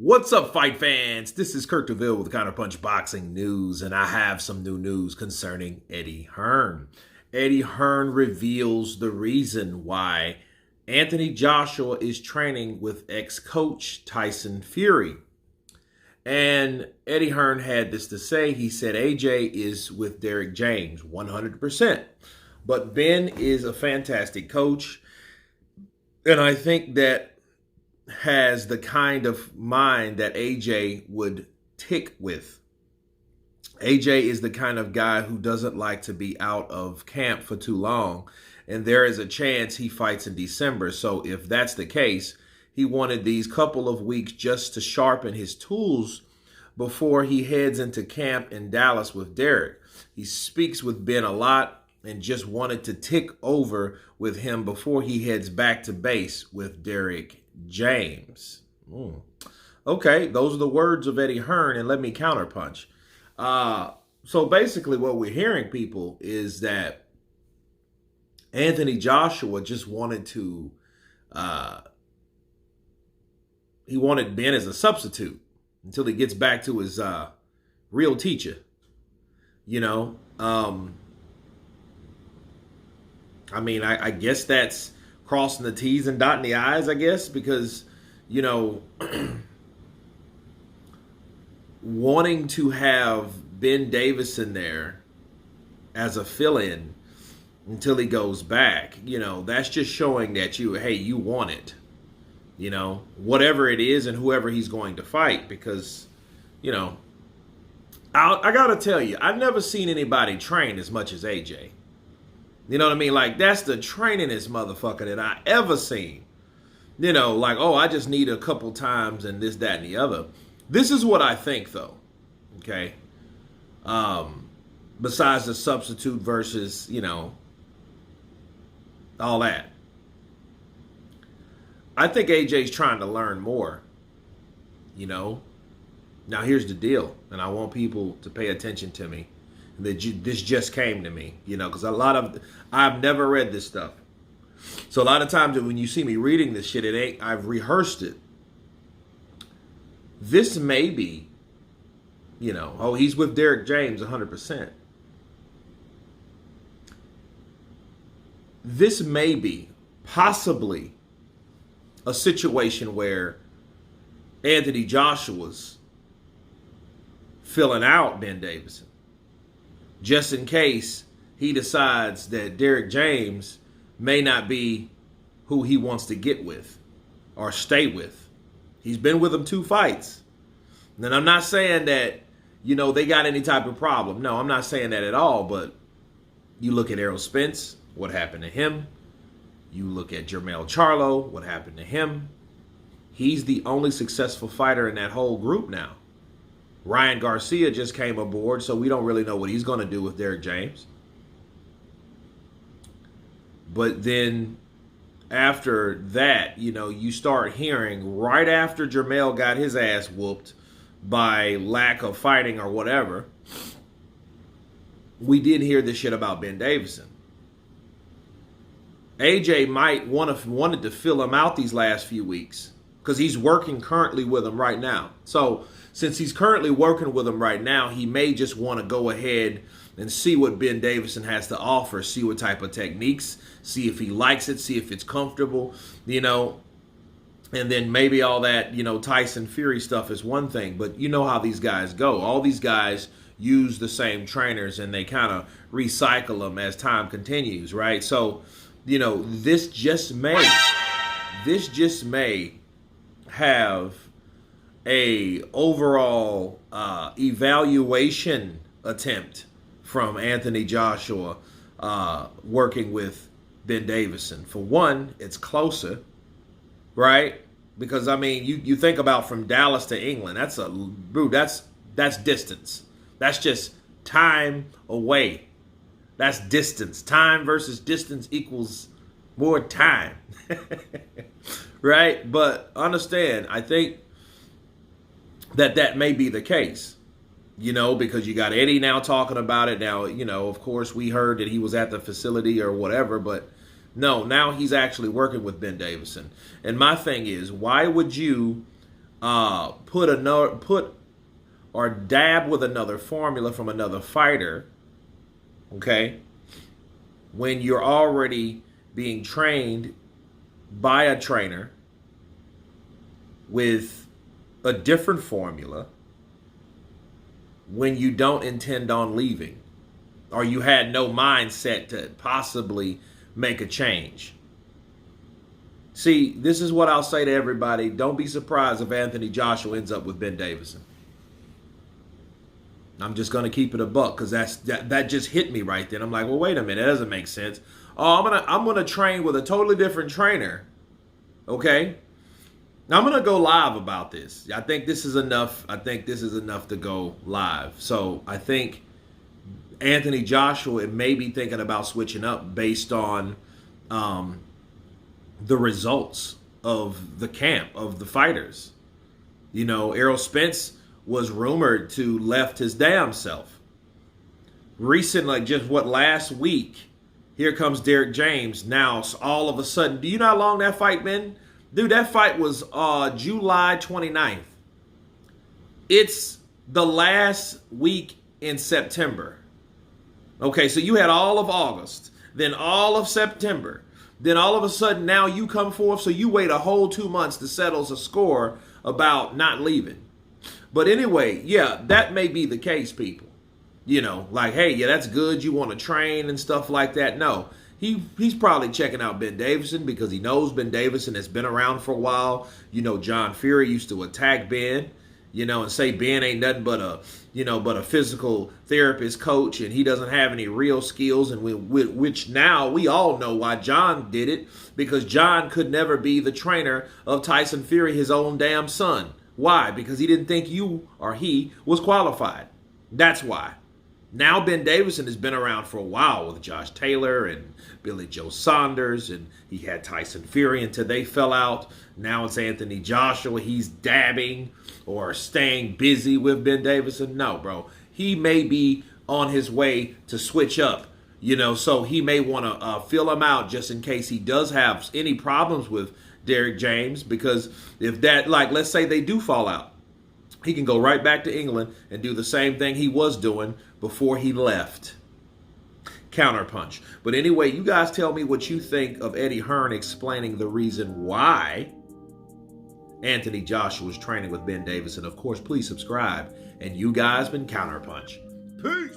What's up, fight fans? This is Kurt DeVille with Counterpunch Boxing News, and I have some new news concerning Eddie Hearn. Eddie Hearn reveals the reason why Anthony Joshua is training with ex-coach Tyson Fury. And Eddie Hearn had this to say. He said AJ is with Derrick James 100%. But Ben is a fantastic coach. And I think that has the kind of mind that AJ would tick with. AJ is the kind of guy who doesn't like to be out of camp for too long. And there is a chance he fights in December. So if that's the case, he wanted these couple of weeks just to sharpen his tools before he heads into camp in Dallas with Derrick. He speaks with Ben a lot and just wanted to tick over with him before he heads back to base with Derrick James. Okay, those are the words of Eddie Hearn, and let me counterpunch. So basically what we're hearing, people, is that Anthony Joshua just wanted to, he wanted Ben as a substitute until he gets back to his real teacher, you know. I mean, I guess that's crossing the T's and dotting the I's, I guess, because, you know, wanting to have Ben Davison there as a fill-in until he goes back, you know, that's just showing that you want it, you know, whatever it is and whoever he's going to fight, because, you know, I got to tell you, I've never seen anybody train as much as AJ. You know what I mean? Like, that's the trainingest motherfucker that I ever seen. You know, like, oh, I just need a couple times and this, that, and the other. This is what I think, though. Okay? Besides the substitute versus, you know, all that. I think AJ's trying to learn more. You know? Now, here's the deal, and I want people to pay attention to me. This just came to me, you know, because I've never read this stuff. So a lot of times when you see me reading this shit, I've rehearsed it. This may be, you know, oh, he's with Derrick James 100%. This may be possibly a situation where Anthony Joshua's filling out Ben Davison, just in case he decides that Derrick James may not be who he wants to get with or stay with. He's been with him 2 fights. And I'm not saying that, you know, they got any type of problem. No, I'm not saying that at all. But you look at Errol Spence, what happened to him? You look at Jermell Charlo, what happened to him? He's the only successful fighter in that whole group now. Ryan Garcia just came aboard, so we don't really know what he's going to do with Derrick James. But then after that, you know, you start hearing right after Jermell got his ass whooped by lack of fighting or whatever, we did hear this shit about Ben Davison. AJ might wanted to fill him out these last few weeks because he's working currently with him right now. So since he's currently working with him right now, he may just want to go ahead and see what Ben Davison has to offer, see what type of techniques, see if he likes it, see if it's comfortable, you know. And then maybe all that, you know, Tyson Fury stuff is one thing, but you know how these guys go. All these guys use the same trainers and they kind of recycle them as time continues, right? So, you know, this just may have a overall evaluation attempt from Anthony Joshua working with Ben Davison. For one, it's closer, right? Because I mean, you think about from Dallas to England, that's distance. That's just time away. That's distance. Time versus distance equals more time. Right? But understand, I think that may be the case, you know, because you got Eddie now talking about it. Now, you know, of course, we heard that he was at the facility or whatever, but no, now he's actually working with Ben Davison. And my thing is, why would you put or dab with another formula from another fighter, okay, when you're already being trained by a trainer with a different formula when you don't intend on leaving or you had no mindset to possibly make a change. See, this is what I'll say to everybody. Don't be surprised if Anthony Joshua ends up with Ben Davison. I'm just going to keep it a buck because that just hit me right then. I'm like, well, wait a minute. That doesn't make sense. Oh, I'm gonna train with a totally different trainer. Okay? Now I'm gonna go live about this. I think this is enough. I think this is enough to go live. So I think Anthony Joshua may be thinking about switching up based on the results of the camp of the fighters. You know, Errol Spence was rumored to left his damn self. Recent, like just last week, here comes Derek James. Now, all of a sudden, do you know how long that fight been? Dude, that fight was July 29th. It's the last week in September. Okay, so you had all of August, then all of September. Then all of a sudden, now you come forth, so you wait a whole 2 months to settle a score about not leaving. But anyway, yeah, that may be the case, people. You know, like, hey, yeah, that's good. You want to train and stuff like that. No, he's probably checking out Ben Davison because he knows Ben Davison has been around for a while. You know, John Fury used to attack Ben, you know, and say Ben ain't nothing but a physical therapist coach, and he doesn't have any real skills. And which now we all know why John did it, because John could never be the trainer of Tyson Fury, his own damn son. Why? Because he didn't think you or he was qualified. That's why. Now Ben Davison has been around for a while with Josh Taylor and Billy Joe Saunders, and he had Tyson Fury until they fell out. Now it's Anthony Joshua. He's dabbing or staying busy with Ben Davison. No, bro. He may be on his way to switch up, you know, so he may want to fill him out just in case he does have any problems with Derek James, because if that, like, let's say they do fall out, he can go right back to England and do the same thing he was doing before he left. Counterpunch. But anyway, you guys tell me what you think of Eddie Hearn explaining the reason why Anthony Joshua was training with Ben Davison. Of course, please subscribe. And you guys been Counterpunch. Peace.